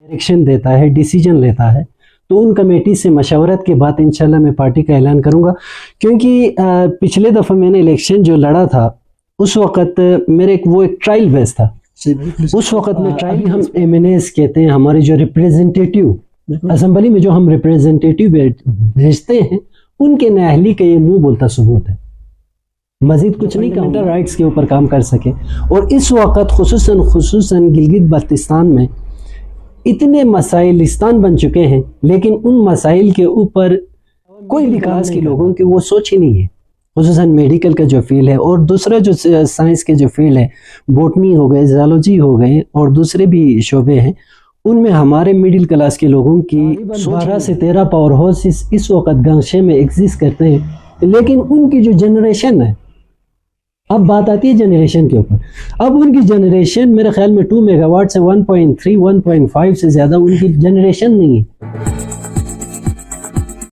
Action دیتا ہے، decision لیتا ہے، تو ان کمیٹی سے مشاورت کے بعد انشاءاللہ میں پارٹی کا اعلان کروں گا. کیونکہ پچھلے دفعہ میں نے الیکشن جو لڑا تھا اس وقت میرے وہ ایک ٹرائل بیس تھا. اس وقت میں ٹرائل ہم ایم این ایز کہتے ہیں، ہمارے جو ریپریزنٹیٹیو اسمبلی میں جو ہم ریپریزنٹیٹیو بھیجتے ہیں ان کے نااہلی کا یہ منہ بولتا ثبوت ہے. مزید کچھ نہیں کہ انٹر رائٹس کے اوپر کام کر سکے. اور اس وقت خصوصاً گلگت بلتستان میں اتنے مسائلستان بن چکے ہیں، لیکن ان مسائل کے اوپر کوئی وکاس کے لوگوں کی وہ سوچ ہی نہیں ہے. خصوصاً میڈیکل کا جو فیلڈ ہے اور دوسرا جو سائنس کے جو فیلڈ ہے، بوٹنی ہو گئے، زالوجی ہو گئے اور دوسرے بھی شعبے ہیں، ان میں ہمارے میڈل کلاس کے لوگوں کی 12 سے 13 پاور ہاؤس اس وقت گنگشے میں ایگزسٹ کرتے ہیں. لیکن ان کی جو جنریشن ہے، اب بات آتی ہے جنریشن کے اوپر، اب ان کی جنریشن میرے خیال میں 2 میگا واٹ سے 1.3 1.5 سے زیادہ ان کی جنریشن نہیں ہے.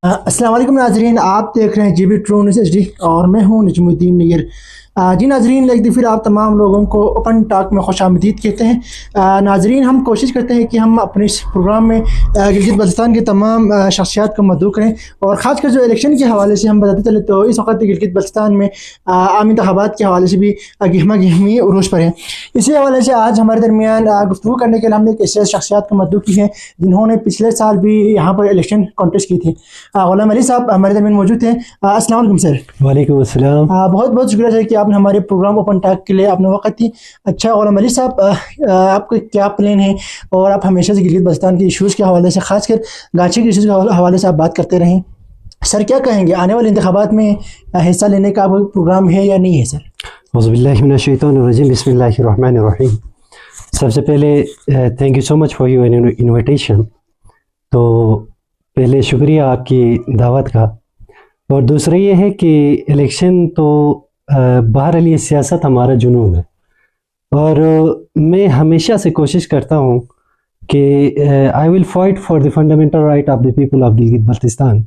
السلام علیکم ناظرین، آپ دیکھ رہے ہیں G B true news H D اور میں ہوں نجم الدین نیر. جی ناظرین، ایک دفعہ پھر آپ تمام لوگوں کو اوپن ٹاک میں خوش آمدید کہتے ہیں. ناظرین، ہم کوشش کرتے ہیں کہ ہم اپنے اس پروگرام میں گلگت بلتستان کے تمام شخصیات کو مدعو کریں، اور خاص کر جو الیکشن کے حوالے سے ہم بتاتے چلے تو اس وقت گلگت بلتستان میں عام انتخابات کے حوالے سے بھی گہما گہمی عروج پر ہے. اسی حوالے سے آج ہمارے درمیان گفتگو کرنے کے لیے ہم نے ایسے شخصیات کو مدعو کی ہیں جنہوں نے پچھلے سال بھی یہاں پر الیکشن کانٹیسٹ کی تھی. غلام علی صاحب ہمارے درمیان موجود ہیں. السلام علیکم سر. وعلیکم السلام. بہت بہت شکریہ سر کہ آپ نے ہمارے پروگرام اوپن ٹاک کے لیے آپ نے وقت دی. اچھا غلام علی صاحب، آپ کا کیا پلان ہے؟ اور آپ ہمیشہ سے گلگت بلتستان کے ایشوز کے حوالے سے، خاص کر گانچے کے ایشوز کے حوالے سے آپ بات کرتے رہیں. سر کیا کہیں گے، آنے والے انتخابات میں حصہ لینے کا پروگرام ہے یا نہیں ہے سر؟ اعوذ باللہ من الشیطان الرجیم، بسم اللہ الرحمن الرحیم. سب سے پہلے thank you so much for your invitation. تو پہلے شکریہ آپ کی دعوت کا. اور دوسرا یہ ہے کہ الیکشن تو بہرحال یہ سیاست ہمارا جنون ہے، اور میں ہمیشہ سے کوشش کرتا ہوں کہ I will fight for the fundamental right of the people of Gilgit Baltistan.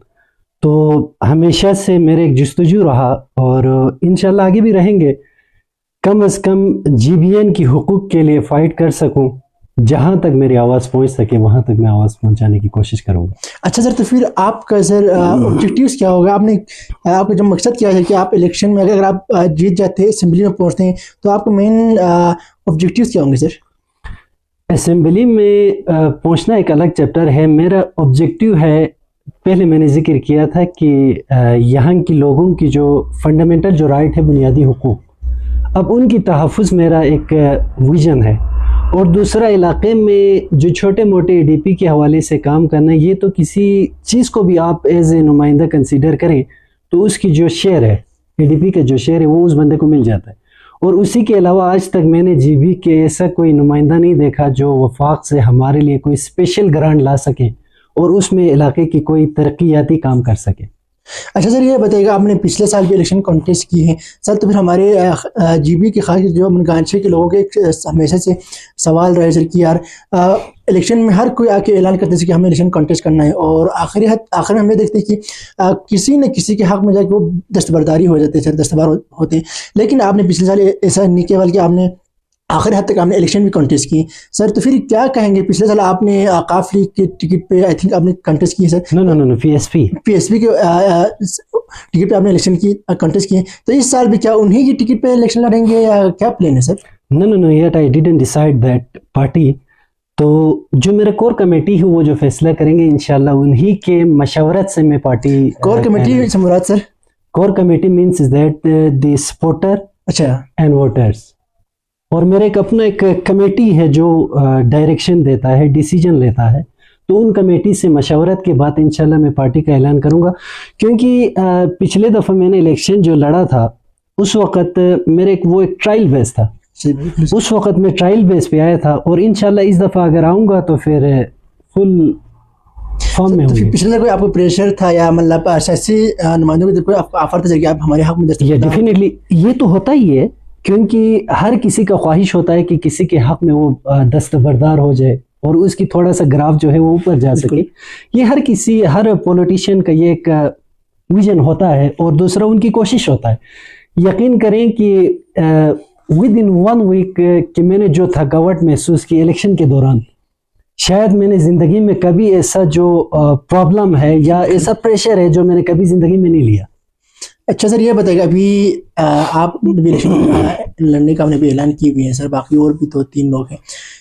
تو ہمیشہ سے میرے ایک جستجو رہا اور انشاءاللہ آگے بھی رہیں گے، کم از کم جی بی این کی حقوق کے لیے فائٹ کر سکوں. جہاں تک میری آواز پہنچ سکے وہاں تک میں آواز پہنچانے کی کوشش کروں گا. اچھا سر، تو پھر آپ کا سر آبجیکٹیوز کیا ہوگا؟ آپ کا جو مقصد کیا ہے کہ آپ الیکشن میں اگر آپ جیت جاتے ہیں، اسمبلی میں پہنچتے ہیں، تو آپ کے مین آبجیکٹیوز کیا ہوں گے سر؟ اسمبلی میں پہنچنا ایک الگ چیپٹر ہے. میرا آبجیکٹیو ہے، پہلے میں نے ذکر کیا تھا کہ یہاں کی لوگوں کی جو فنڈامنٹل جو رائٹ ہے، بنیادی حقوق، اب ان کی تحفظ میرا ایک ویژن ہے. اور دوسرا علاقے میں جو چھوٹے موٹے اے ڈی پی کے حوالے سے کام کرنا، یہ تو کسی چیز کو بھی آپ ایز اے نمائندہ کنسیڈر کریں تو اس کی جو شیئر ہے، اے ڈی پی کا جو شیئر ہے وہ اس بندے کو مل جاتا ہے. اور اسی کے علاوہ آج تک میں نے جی بی کے ایسا کوئی نمائندہ نہیں دیکھا جو وفاق سے ہمارے لیے کوئی اسپیشل گرانٹ لا سکے اور اس میں علاقے کی کوئی ترقیاتی کام کر سکے. اچھا سر، یہ بتائیے گا، آپ نے پچھلے سال بھی الیکشن کانٹیسٹ کی ہیں سر، تو پھر ہمارے جی بی کے خاص جو گانچے کے لوگوں کے ہمیشہ سے سوال رہے سر کہ یار الیکشن میں ہر کوئی آ کے اعلان کرتے تھے کہ ہمیں الیکشن کانٹیسٹ کرنا ہے، اور آخر میں ہم یہ دیکھتے ہیں کہ کسی نہ کسی کے حق میں جا کے وہ دستبرداری ہو جاتے ہیں سر، دستبار ہوتے ہیں. لیکن آپ نے پچھلے سال ایسا نہیں کیا بلکہ آپ نے آخر حد تک آپ نے الیکشن بھی کانٹیسٹ کی سر. تو پھر کیا کہیں گے، پچھلے سال آپ نے آقاف لیگ کے ٹکٹ پہ آئی تھنک آپ نے کانٹیسٹ کی ہے سر؟ نو پی ایس پی کے ٹکٹ پہ آپ نے الیکشن کی کانٹیسٹ کی ہے. تو اس سال بھی کیا انہی کی ٹکٹ پہ الیکشن لڑیں گے یا کیا پلان ہے sir? No yet I didn't decide that party. تو جو میرا کور کمیٹی ہے وہ جو فیصلہ کریں گے انشاءاللہ انہی کے مشاورت سے میں پارٹی. کور کمیٹی سے مراد sir? Core committee means that the supporter اچھا اینڈ ووٹرز. اور میرا ایک اپنا ایک کمیٹی ہے جو ڈائریکشن دیتا ہے، ڈیسیجن لیتا ہے. تو ان کمیٹی سے مشاورت کے بعد انشاءاللہ میں پارٹی کا اعلان کروں گا. کیونکہ پچھلے دفعہ میں نے الیکشن جو لڑا تھا اس وقت میرے وہ ایک ٹرائل بیس تھا. اس وقت میں ٹرائل بیس پہ آیا تھا، اور انشاءاللہ اس دفعہ اگر آؤں گا تو پھر فل فارم میں ہوں. پچھلے کوئی آپ کو پریشر تھا یا مطلب سیاسی نمائندوں کی کوئی آفر تھا کہ آپ ہمارے حق میں دستبردار؟ ڈیفینیٹلی یہ تو ہوتا ہی ہے، کیونکہ ہر کسی کا خواہش ہوتا ہے کہ کسی کے حق میں وہ دستبردار ہو جائے اور اس کی تھوڑا سا گراف جو ہے وہ اوپر جا سکے. یہ ہر پولیٹیشین کا یہ ایک ویژن ہوتا ہے، اور دوسرا ان کی کوشش ہوتا ہے. یقین کریں کہ ود ان 1 ویک کہ میں نے جو تھکاوٹ محسوس کی الیکشن کے دوران، شاید میں نے زندگی میں کبھی ایسا جو پرابلم ہے یا ایسا پریشر ہے جو میں نے کبھی زندگی میں نہیں لیا. اچھا سر یہ بتائیے گا ابھی آپ بھی الیکشن لڑنے کا ہم نے بھی اعلان کیے ہوئے ہیں سر, باقی اور بھی 2-3 لوگ ہیں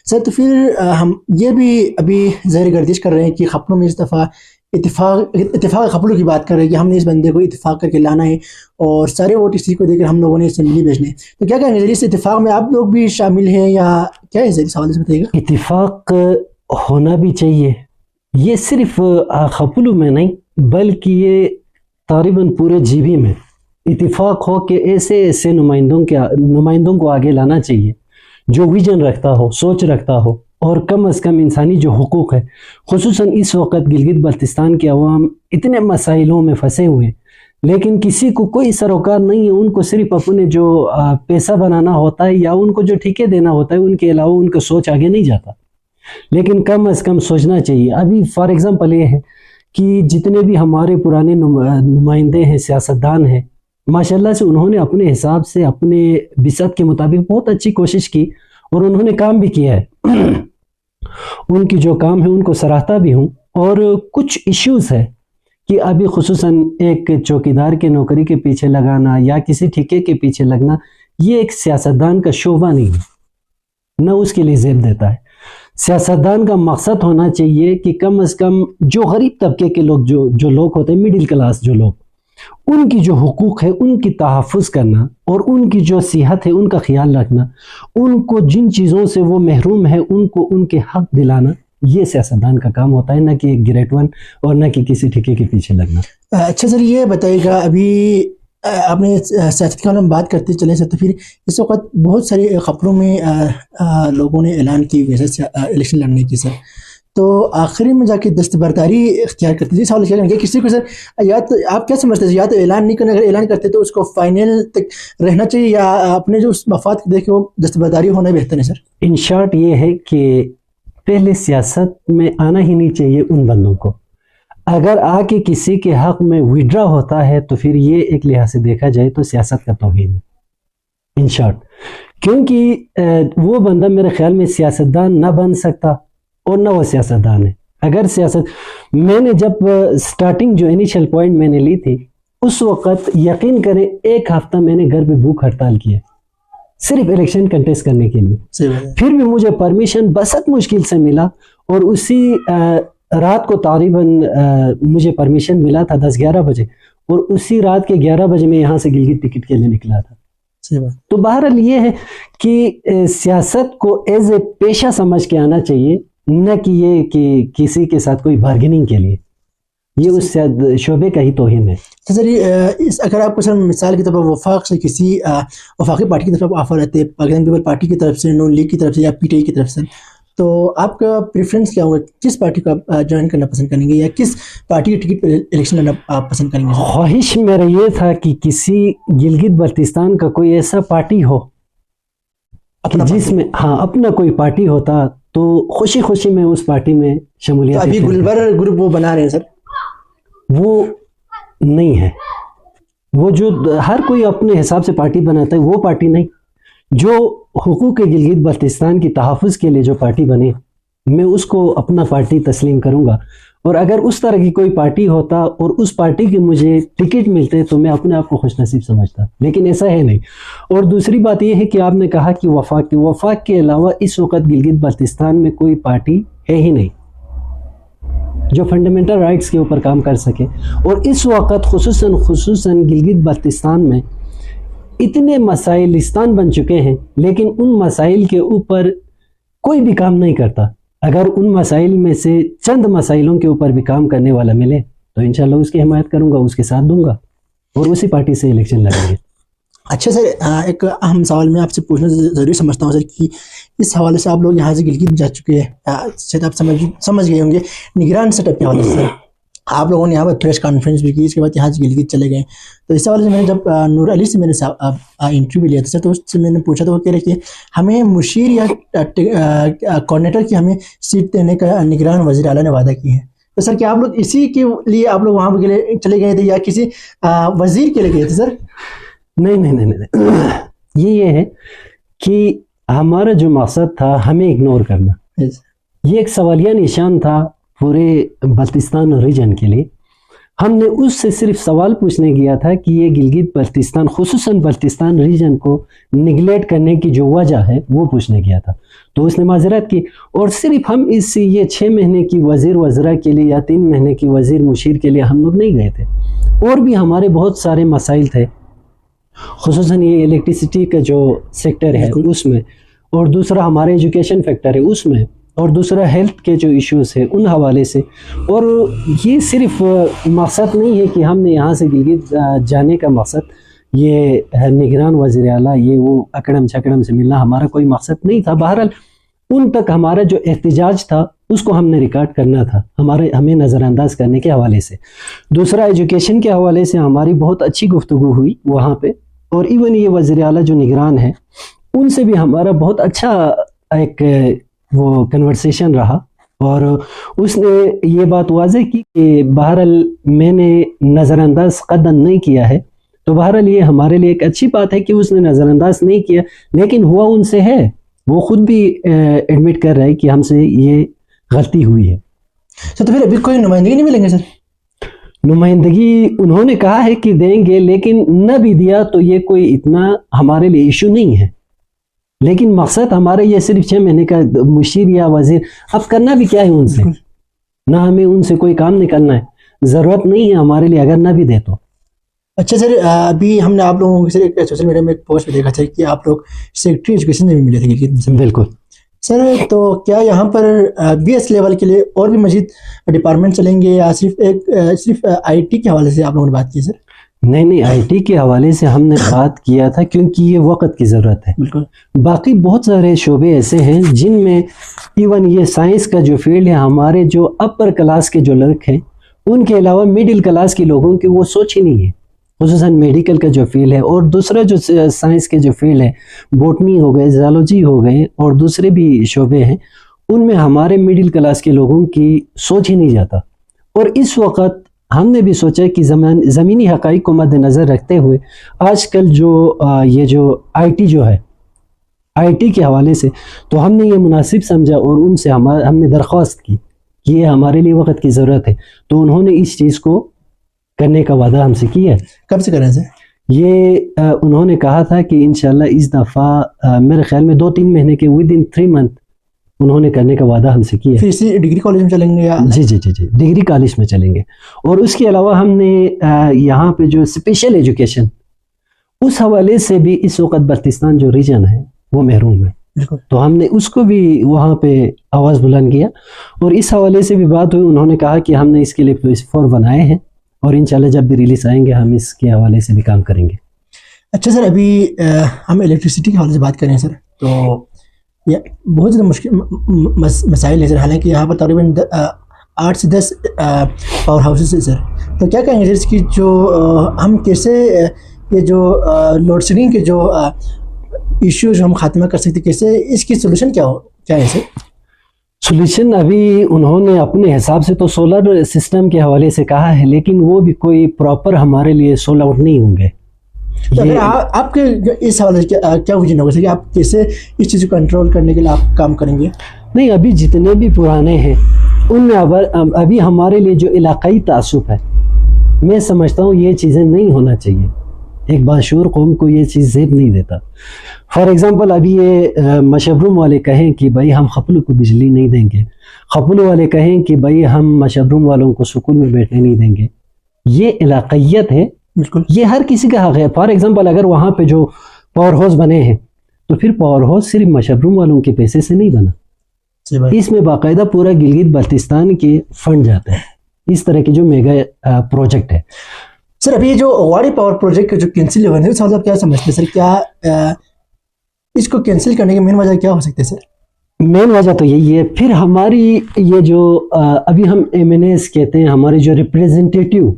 سر, تو پھر ہم یہ بھی ابھی زہر گردش کر رہے ہیں کہ خپلوں میں اس دفعہ اتفاق خپلوں کی بات کر رہے ہیں کہ ہم نے اس بندے کو اتفاق کر کے لانا ہے اور سارے ووٹ اسی کو دے کر ہم لوگوں نے اسمبلی بھیجنے ہیں, تو کیا کہیں گے اس اتفاق میں آپ لوگ بھی شامل ہیں یا کیا ہے سر, اس حوالے سے بتائیے گا. اتفاق ہونا بھی چاہیے, یہ صرف خپلوں میں نہیں بلکہ یہ تقریباً پورے جی بی میں اتفاق ہو کہ ایسے ایسے نمائندوں کو آگے لانا چاہیے جو ویژن رکھتا ہو, سوچ رکھتا ہو, اور کم از کم انسانی جو حقوق ہے, خصوصاً اس وقت گلگت بلتستان کے عوام اتنے مسائلوں میں پھنسے ہوئے ہیں لیکن کسی کو کوئی سروکار نہیں ہے, ان کو صرف اپنے جو پیسہ بنانا ہوتا ہے یا ان کو جو ٹھیکے دینا ہوتا ہے, ان کے علاوہ ان کا سوچ آگے نہیں جاتا. لیکن کم از کم سوچنا چاہیے. ابھی فار ایگزامپل یہ ہے کہ جتنے بھی ہمارے پرانے نمائندے ہیں, سیاستدان ہیں, ماشاءاللہ سے انہوں نے اپنے حساب سے اپنے بسعت کے مطابق بہت اچھی کوشش کی اور انہوں نے کام بھی کیا ہے. ان کی جو کام ہے ان کو سراہتا بھی ہوں. اور کچھ ایشوز ہے کہ ابھی خصوصاً ایک چوکیدار کے نوکری کے پیچھے لگانا یا کسی ٹھیکے کے پیچھے لگنا, یہ ایک سیاستدان کا شعبہ نہیں ہے, نہ اس کے لیے زیب دیتا ہے. سیاستدان کا مقصد ہونا چاہیے کہ کم از کم جو غریب طبقے کے لوگ جو لوگ ہوتے ہیں, مڈل کلاس جو لوگ, ان کی جو حقوق ہے ان کی تحفظ کرنا اور ان کی جو صحت ہے ان کا خیال رکھنا, ان کو جن چیزوں سے وہ محروم ہے ان کو ان کے حق دلانا, یہ سیاستدان کا کام ہوتا ہے, نہ کہ گریٹ ون اور نہ کہ کسی ٹھیکے کے پیچھے لگنا. اچھا سر یہ بتائیے گا, ابھی آپ نے سیاست کے بارے میں بات کرتے چلے سر, تو پھر اس وقت بہت سارے خبروں میں لوگوں نے اعلان کی ہوئے سر الیکشن لڑنے کی سر, تو آخری میں جا کے دستبرداری اختیار کرتے ہیں. اس حوالے سے کیا کہیں کسی کو سر, یا تو آپ کیا سمجھتے ہیں, یا تو اعلان نہیں کرنا, اگر اعلان کرتے تو اس کو فائنل تک رہنا چاہیے یا اپنے جو مفاد کو دیکھ کے وہ دستبرداری ہونا بہتر ہے سر. ان شارٹ یہ ہے کہ پہلے سیاست میں آنا ہی نہیں چاہیے ان بندوں کو. اگر آ کے کسی کے حق میں وڈرا ہوتا ہے تو پھر یہ ایک لحاظ سے دیکھا جائے تو سیاست کا توہین ہے ان شارٹ, کیونکہ وہ بندہ میرے خیال میں سیاستدان نہ بن سکتا اور نہ وہ سیاستدان ہے. اگر میں نے جب سٹارٹنگ جو انیشل پوائنٹ میں نے لی تھی اس وقت یقین کریں 1 ہفتہ میں نے گھر پہ بھوک ہڑتال کیا صرف الیکشن کنٹیسٹ کرنے کے لیے. پھر بھی مجھے پرمیشن بسط مشکل سے ملا اور اسی رات کو تقریباً مجھے پرمیشن ملا تھا 10-11 بجے, اور اسی رات کے 11 بجے میں یہاں سے گلگت ٹکٹ کے لیے نکلا تھا. تو بہرحال یہ ہے کہ سیاست کو ایز اے پیشہ سمجھ کے آنا چاہیے, نہ کہ یہ کہ کسی کے ساتھ کوئی بارگیننگ کے لیے, یہ اس شعبے کا ہی توہین ہے. سر اگر آپ کو سر مثال کے طور پر وفاق سے کسی وفاقی پارٹی کی طرف آفر آتے, پاکستان پیپل پارٹی کی طرف سے, نون لیگ کی طرف سے یا پی ٹی آئی کی طرف سے, تو آپ کا پریفرنس کیا ہوگا, کس پارٹی کو آپ جوائن کرنا پسند کریں گے یا کس پارٹی کی ٹکٹ پر الیکشن لڑنا آپ پسند کریں گے؟ خواہش میرا یہ تھا کہ کسی گلگت بلتستان کا کوئی ایسا پارٹی ہو جس میں اپنا کوئی پارٹی ہوتا تو خوشی خوشی میں اس پارٹی میں شمولیت. ابھی گلبر گروپ وہ بنا رہے ہیں سر, وہ نہیں ہے. وہ جو ہر کوئی اپنے حساب سے پارٹی بناتا ہے وہ پارٹی نہیں. جو حقوق گلگت بلتستان کی تحفظ کے لیے جو پارٹی بنے, میں اس کو اپنا پارٹی تسلیم کروں گا. اور اگر اس طرح کی کوئی پارٹی ہوتا اور اس پارٹی کے مجھے ٹکٹ ملتے تو میں اپنے آپ کو خوش نصیب سمجھتا, لیکن ایسا ہے نہیں. اور دوسری بات یہ ہے کہ آپ نے کہا کہ وفاق کے علاوہ اس وقت گلگت بلتستان میں کوئی پارٹی ہے ہی نہیں جو فنڈامنٹل رائٹس کے اوپر کام کر سکے. اور اس وقت خصوصاً گلگت بلتستان میں اتنے مسائلستان بن چکے ہیں لیکن ان مسائل کے اوپر کوئی بھی کام نہیں کرتا. اگر ان مسائل میں سے چند مسائلوں کے اوپر بھی کام کرنے والا ملے تو انشاءاللہ اس کی حمایت کروں گا, اس کے ساتھ دوں گا اور اسی پارٹی سے الیکشن لڑیں گے. اچھا سر, ایک اہم سوال میں آپ سے پوچھنا ضروری سمجھتا ہوں سر کہ اس حوالے سے آپ لوگ یہاں سے گلگت جا چکے ہیں, شاید آپ سمجھ گئے ہوں گے نگران سیٹ اپ کے حوالے سے آپ لوگوں نے یہاں پر پریس کانفرنس بھی کی, اس کے بعد یہاں سے گلگت چلے گئے. تو اس حوالے سے میں نے جب نور علی سے میں نے انٹرویو لیا تھا سر, تو اس سے میں نے پوچھا تو وہ کہہ رہے کہ ہمیں مشیر یا کوآرڈینیٹر کی ہمیں سیٹ دینے کا نگران وزیر اعلیٰ نے وعدہ کی ہے. تو سر کیا آپ لوگ اسی کے لیے آپ لوگ وہاں کے چلے گئے تھے یا کسی وزیر کے لیے گئے تھے سر؟ نہیں. یہ ہے کہ ہمارا جو مقصد تھا ہمیں اگنور کرنا, یہ ایک سوالیہ نشان تھا پورے بلتستان ریجن کے لیے. ہم نے اس سے صرف سوال پوچھنے گیا تھا کہ یہ گلگت بلتستان خصوصاً بلتستان ریجن کو نگلیکٹ کرنے کی جو وجہ ہے وہ پوچھنے گیا تھا. تو اس نے معذرت کی اور صرف ہم یہ 6 مہینے کی وزیر وزراء کے لیے یا 3 مہینے کی وزیر مشیر کے لیے ہم لوگ نہیں گئے تھے. اور بھی ہمارے بہت سارے مسائل تھے, خصوصاً یہ الیکٹریسٹی کا جو سیکٹر ہے اس میں, اور دوسرا ہمارے ایجوکیشن فیکٹر ہے اس میں, اور دوسرا ہیلتھ کے جو ایشوز ہیں ان حوالے سے. اور یہ صرف مقصد نہیں ہے کہ ہم نے یہاں سے گلگت جانے کا مقصد یہ نگران وزیر اعلیٰ یہ وہ اکڑم چھکڑم سے ملنا ہمارا کوئی مقصد نہیں تھا. بہرحال ان تک ہمارا جو احتجاج تھا اس کو ہم نے ریکارڈ کرنا تھا ہمیں نظر انداز کرنے کے حوالے سے. دوسرا ایجوکیشن کے حوالے سے ہماری بہت اچھی گفتگو ہوئی وہاں پہ, اور ایون یہ وزیر اعلیٰ جو نگران ہے ان سے بھی ہمارا بہت اچھا ایک وہ کنورسیشن رہا. اور اس نے یہ بات واضح کی کہ بہرحال میں نے نظر انداز قدم نہیں کیا ہے. تو بہرحال یہ ہمارے لیے ایک اچھی بات ہے کہ اس نے نظر انداز نہیں کیا, لیکن ہوا ان سے ہے, وہ خود بھی ایڈمٹ کر رہے ہیں کہ ہم سے یہ غلطی ہوئی ہے. سر تو پھر ابھی کوئی نمائندگی نہیں ملیں گے سر؟ نمائندگی انہوں نے کہا ہے کہ دیں گے, لیکن نہ بھی دیا تو یہ کوئی اتنا ہمارے لیے ایشو نہیں ہے. لیکن مقصد ہمارا یہ صرف 6 مہینے کا مشیر یا وزیر, اب کرنا بھی کیا ہے ان سے, نہ ہمیں ان سے کوئی کام نکلنا ہے, ضرورت نہیں ہے ہمارے لیے اگر نہ بھی دے تو. اچھا سر, ابھی ہم نے آپ لوگوں کو سر ایک سوشل میڈیا میں ایک پوسٹ پہ دیکھا تھا کہ آپ لوگ سیکرٹری ایجوکیشن میں بھی ملے تھے گلگت میں. بالکل سر, تو کیا یہاں پر BS لیول کے لیے اور بھی مزید ڈپارٹمنٹ چلیں گے یا صرف IT کے حوالے سے آپ لوگوں نے بات کی سر؟ نہیں, IT کے حوالے سے ہم نے بات کیا تھا کیونکہ یہ وقت کی ضرورت ہے. بالکل. باقی بہت سارے شعبے ایسے ہیں جن میں ایون یہ سائنس کا جو فیلڈ ہے, ہمارے جو اپر کلاس کے جو لڑک ہیں ان کے علاوہ میڈل کلاس کے لوگوں کی وہ سوچ ہی نہیں ہے, خصوصاً میڈیکل کا جو فیلڈ ہے. اور دوسرا جو سائنس کے جو فیلڈ ہے, بوٹنی ہو گئے, زالوجی ہو گئے, اور دوسرے بھی شعبے ہیں, ان میں ہمارے میڈل کلاس کے لوگوں کی سوچ ہی نہیں جاتا. اور اس وقت ہم نے بھی سوچا کہ زمینی حقائق کو مد نظر رکھتے ہوئے آج کل جو یہ جو IT جو ہے IT کے حوالے سے, تو ہم نے یہ مناسب سمجھا اور ان سے ہم نے درخواست کی کہ یہ ہمارے لیے وقت کی ضرورت ہے. تو انہوں نے اس چیز کو کرنے کا وعدہ ہم سے کیا ہے. کب سے کر رہے ہیں سر؟ یہ انہوں نے کہا تھا کہ انشاءاللہ اس دفعہ میرے خیال میں 2-3 مہینے کے within 3 month انہوں نے کرنے کا وعدہ ہم سے کیا ہے. پھر اسی ڈگری کالج میں چلیں گے یا؟ جی ڈگری کالج میں چلیں گے. اور اس کے علاوہ ہم نے یہاں پہ جو اسپیشل ایجوکیشن اس حوالے سے بھی اس وقت بلتستان جو ریجن ہے وہ محروم ہے. تو ہم نے اس کو بھی وہاں پہ آواز بلند کیا اور اس حوالے سے بھی بات ہوئی. انہوں نے کہا کہ ہم نے اس کے لیے PS4 بنائے ہیں اور انشاءاللہ جب بھی ریلیز آئیں گے ہم اس کے حوالے سے بھی کام کریں گے. اچھا سر, ابھی ہم الیکٹریسٹی کے حوالے سے بات کریں سر, تو بہت زیادہ مشکل مسائل ہیں سر. حالانکہ یہاں پر تقریباً 8 سے 10 پاور ہاؤسز ہیں سر. تو کیا کہیں گے سر اس کی جو ہم کیسے یہ جو لوڈ شیڈنگ کے جو ایشوز ہم خاتمہ کر سکتے, کیسے اس کی سولوشن کیا ہے سر؟ سولوشن ابھی انہوں نے اپنے حساب سے تو سولر سسٹم کے حوالے سے کہا ہے, لیکن وہ بھی کوئی پراپر ہمارے لیے سول آؤٹ نہیں ہوں گے. آپ کے اس حوالے سے کیا ویژن ہوگا سر کہ آپ کیسے اس چیز کو کنٹرول کرنے کے لیے آپ کام کریں گے؟ نہیں, ابھی جتنے بھی پرانے ہیں ان میں ابھی ہمارے لیے جو علاقائی تعصب ہے, میں سمجھتا ہوں یہ چیزیں نہیں ہونا چاہیے. ایک باشعور قوم کو یہ چیز زیب نہیں دیتا. فار ایگزامپل ابھی یہ مشبروم والے کہیں کہ بھائی ہم خپلو کو بجلی نہیں دیں گے, خپلو والے کہیں کہ بھائی ہم مشبروم والوں کو سکول میں بیٹھنے نہیں دیں گے. یہ علاقائیت ہے, بالکل یہ ہر کسی کا حق ہے. فار ایگزامپل اگر وہاں پہ جو پاور ہاؤس بنے ہیں تو پھر پاور ہاؤس صرف مشبروم والوں کے پیسے سے نہیں بنا, اس میں باقاعدہ پورا گلگت بلتستان کے فنڈ جاتا ہے. اس طرح کے جو میگا پروجیکٹ ہے. سر ابھی جو واڑی پاور پروجیکٹ جو کینسل ہوا ہے اس کا کیا سمجھتے ہیں سر؟ کیا اس کو کینسل کرنے کی مین وجہ کیا ہو سکتی ہے سر؟ مین وجہ تو یہی ہے, پھر ہماری یہ جو ابھی ہم MNAs کہتے ہیں, ہمارے جو ریپریزنٹیٹیو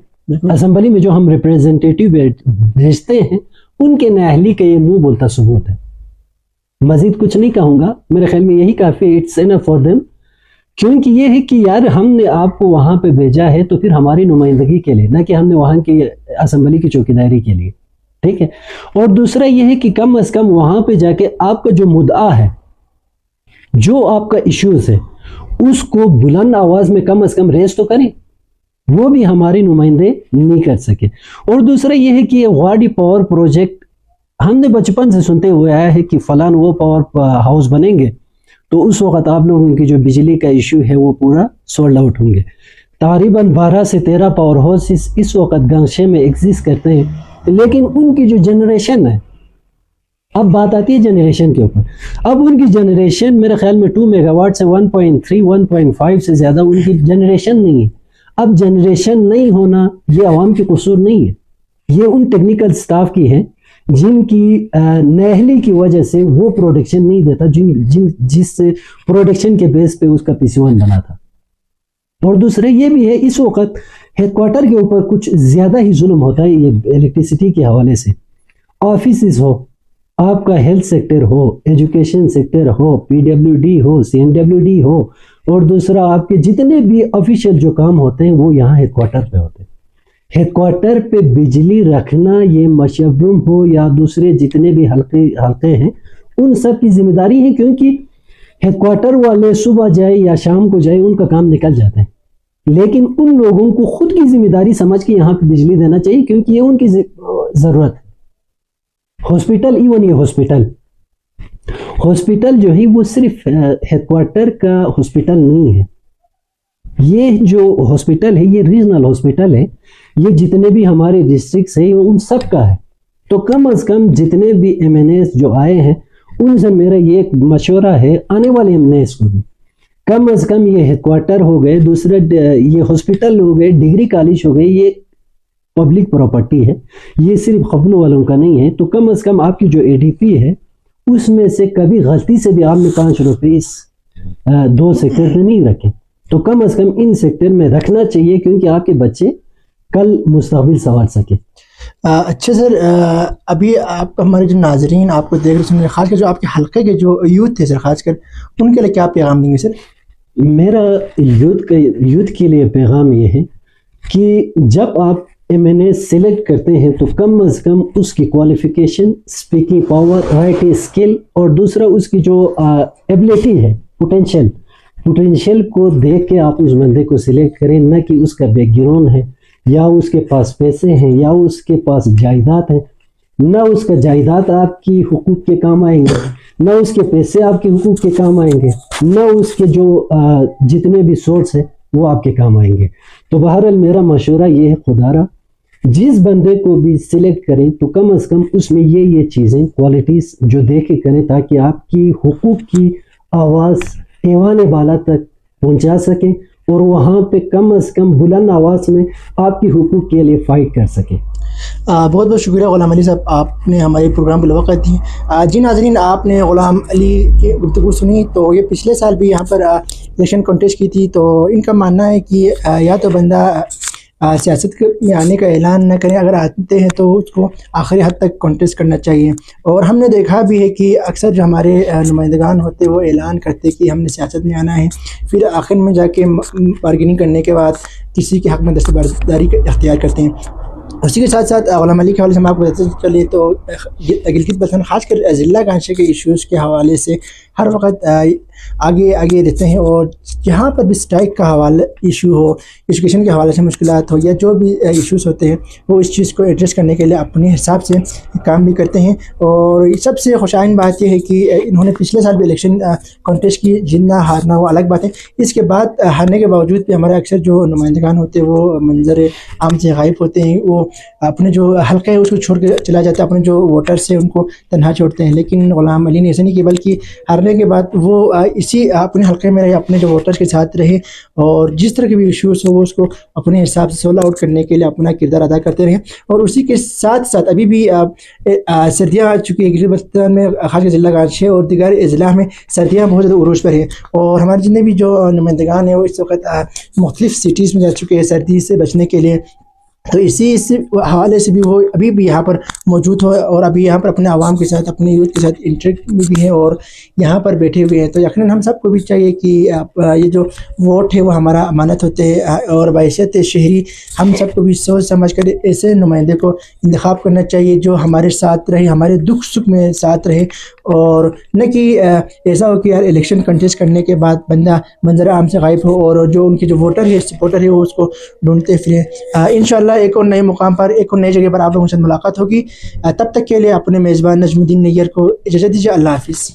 اسمبلی میں جو ہم ریپریزنٹیٹیو بھیجتے ہیں ان کے نااہلی کا یہ منہ بولتا ثبوت ہے. مزید کچھ نہیں کہوں گا, میرے خیال میں یہی کافی ہے. اٹس انف فار دیم, کیونکہ یہ ہے کہ یار ہم نے آپ کو وہاں پہ بھیجا ہے تو پھر ہماری نمائندگی کے لیے, نہ کہ ہم نے وہاں کی اسمبلی کی چوکیداری کے لیے. ٹھیک ہے. اور دوسرا یہ ہے کہ کم از کم وہاں پہ جا کے آپ کا جو مدعا ہے, جو آپ کا ایشوز ہے, اس کو بلند آواز میں کم از کم ریز تو کریں. وہ بھی ہمارے نمائندے نہیں کر سکے. اور دوسرا یہ ہے کہ غواڑی پاور پروجیکٹ ہم نے بچپن سے سنتے ہوئے آیا ہے کہ فلان وہ پاور ہاؤس بنیں گے تو اس وقت آپ لوگوں کی جو بجلی کا ایشو ہے وہ پورا سولڈ آؤٹ ہوں گے. تقریباً 12 سے 13 پاور ہاؤسز اس وقت گنگشے میں ایگزسٹ کرتے ہیں, لیکن ان کی جو جنریشن ہے, اب بات آتی ہے جنریشن کے اوپر, اب ان کی جنریشن میرے خیال میں 2 میگا واٹ سے 1.3 1.5 سے زیادہ ان کی جنریشن نہیں ہے. اب جنریشن نہیں ہونا یہ عوام کی قصور نہیں ہے, یہ ان ٹیکنیکل سٹاف کی ہے جن کی نااہلی کی وجہ سے وہ پروڈکشن نہیں دیتا جس پروڈکشن کے بیس پہ اس کا PC1 بنا تھا. اور دوسرے یہ بھی ہے اس وقت ہیڈ کوارٹر کے اوپر کچھ زیادہ ہی ظلم ہوتا ہے یہ الیکٹریسٹی کے حوالے سے. آفیسز ہو, آپ کا ہیلتھ سیکٹر ہو, ایجوکیشن سیکٹر ہو, PWD ہو, CMWD ہو, اور دوسرا آپ کے جتنے بھی آفیشیل جو کام ہوتے ہیں وہ یہاں ہیڈ کوارٹر پہ ہوتے ہیں. ہیڈ کوارٹر پہ بجلی رکھنا یہ مشبرم ہو یا دوسرے جتنے بھی حلقے ہیں ان سب کی ذمہ داری ہے, کیونکہ ہیڈ کوارٹر والے صبح جائے یا شام کو جائے ان کا کام نکل جاتا ہے, لیکن ان لوگوں کو خود کی ذمہ داری سمجھ کے یہاں پہ بجلی دینا چاہیے کیونکہ یہ ان کی ضرورت ہے. ہاسپٹل, ایون یہ ہاسپٹل جو ہے وہ صرف ہیڈ کوارٹر کا ہاسپٹل نہیں ہے, یہ جو ہاسپٹل ہے یہ ریجنل ہاسپٹل ہے, یہ جتنے بھی ہمارے ڈسٹرکٹس ہیں ان سب کا ہے. تو کم از کم جتنے بھی MNAs جو آئے ہیں ان سے میرا یہ ایک مشورہ ہے آنے والے MNAs کو بھی کم از کم یہ ہیڈ کوارٹر ہو گئے, دوسرے یہ ہاسپٹل ہو گئے, ڈگری کالج ہو گئے, یہ پبلک پراپرٹی ہے, یہ صرف قبل والوں کا نہیں ہے. تو کم از کم آپ کی جو ADP ہے اس میں سے کبھی غلطی سے بھی آپ نے 5 روپے اس 2 سیکٹر پہ نہیں رکھے, تو کم از کم ان سیکٹر میں رکھنا چاہیے کیونکہ آپ کے بچے کل مستقبل سنوار سکے. اچھا سر, ابھی آپ ہمارے جو ناظرین آپ کو دیکھ رہے ہیں, خاص کر جو آپ کے حلقے کے جو یوتھ تھے سر, خاص کر ان کے لیے کیا پیغام دیں گے سر؟ میرا یوتھ کے لیے پیغام یہ ہے کہ جب آپ MNA سلیکٹ کرتے ہیں تو کم از کم اس کی qualification, speaking power, writing skill, اور دوسرا اس کی جو ایبلٹی ہے, پوٹینشیل کو دیکھ کے آپ اس بندے کو سلیکٹ کریں, نہ کہ اس کا بیک گراؤنڈ ہے یا اس کے پاس پیسے ہیں یا اس کے پاس جائیداد ہیں. نہ اس کا جائیداد آپ کی حقوق کے کام آئیں گے, نہ اس کے پیسے آپ کے حقوق کے کام آئیں گے, نہ اس کے جو جتنے بھی سورس ہیں وہ آپ کے کام آئیں گے. تو بہرحال میرا مشورہ یہ ہے, خدا را جس بندے کو بھی سلیکٹ کریں تو کم از کم اس میں یہ چیزیں کوالٹیز جو دیکھ کے کریں تاکہ آپ کی حقوق کی آواز ایوان بالا تک پہنچا سکیں اور وہاں پہ کم از کم بلند آواز میں آپ کی حقوق کے لیے فائٹ کر سکیں. بہت بہت شکریہ غلام علی صاحب, آپ نے ہمارے پروگرام کو وقت دی. جی ناظرین, آپ نے غلام علی کی گفتگو سنی. تو یہ پچھلے سال بھی یہاں پر الیکشن کنٹیسٹ کی تھی, تو ان کا ماننا ہے کہ یا تو بندہ سیاست میں آنے کا اعلان نہ کریں, اگر آتے ہیں تو اس کو آخری حد تک کنٹیسٹ کرنا چاہیے. اور ہم نے دیکھا بھی ہے کہ اکثر جو ہمارے نمائندگان ہوتے وہ اعلان کرتے کہ ہم نے سیاست میں آنا ہے, پھر آخر میں جا کے بارگیننگ کرنے کے بعد کسی کے حق میں دستبرداری اختیار کرتے ہیں. اسی کے ساتھ ساتھ غلام علی کے حوالے سے ہم آپ کو بتاتے چلے تو گلگت بلتستان خاص کر ضلع گانشے کے ایشوز کے حوالے سے ہر وقت آگے رہتے ہیں, اور جہاں پر بھی اسٹرائک کا حوالہ ایشو ہو, ایجوکیشن کے حوالے سے مشکلات ہو, یا جو بھی ایشوز ہوتے ہیں وہ اس چیز کو ایڈریس کرنے کے لیے اپنے حساب سے کام بھی کرتے ہیں. اور سب سے خوشائن بات یہ ہے کہ انہوں نے پچھلے سال بھی الیکشن کنٹیسٹ کی, جتنا ہارنا وہ الگ بات ہے. اس کے بعد ہارنے کے باوجود بھی ہمارے اکثر جو نمائندگان ہوتے ہیں وہ منظر عام سے غائب ہوتے ہیں, وہ اپنے جو حلقے ہیں اس کو چھوڑ کے چلا جاتا ہے, اپنے جو ووٹرس ہیں ان کو تنہا چھوڑتے ہیں. لیکن غلام علی نے ایسا نہیں کیا, بلکہ ہارنے کے بعد وہ اسی اپنے حلقے میں رہے, اپنے جو ووٹرس کے ساتھ رہے, اور جس طرح کے بھی ایشوز ہو وہ اس کو اپنے حساب سے سولو آؤٹ کرنے کے لیے اپنا کردار ادا کرتے رہے. اور اسی کے ساتھ ساتھ ابھی بھی سردیاں آ چکی ہیں گلگت بلتستان میں, خاص کر ضلع گانشے اور دیگر اضلاع میں سردیاں بہت زیادہ عروج پر ہیں. اور ہمارے جتنے بھی جو نمائندگان ہیں وہ اس وقت مختلف سٹیز میں جا چکے ہیں سردی سے بچنے کے لیے. تو اس حوالے سے بھی وہ ابھی بھی یہاں پر موجود ہو اور ابھی یہاں پر اپنے عوام کے ساتھ اپنے یوتھ کے ساتھ انٹریکٹ میں بھی ہیں اور یہاں پر بیٹھے ہوئے ہیں. تو یقیناً ہم سب کو بھی چاہیے کہ یہ جو ووٹ ہے وہ ہمارا امانت ہوتے ہیں اور بحیثیت شہری ہم سب کو بھی سوچ سمجھ کر ایسے نمائندے کو انتخاب کرنا چاہیے جو ہمارے ساتھ رہے, ہمارے دکھ سکھ میں ساتھ رہے, اور نہ کہ ایسا ہو کہ یار الیکشن کنٹیسٹ کرنے کے بعد بندہ منظر عام سے غائب ہو اور جو ان کے جو ووٹر ہے سپورٹر ہے وہ اس کو ڈھونڈتے پھریں. انشاءاللہ ایک اور نئے مقام پر ایک اور نئی جگہ پر آپ لوگوں سے ملاقات ہوگی. تب تک کے لیے اپنے میزبان نجم الدین نیئر کو اجازت دیجیے. اللہ حافظ.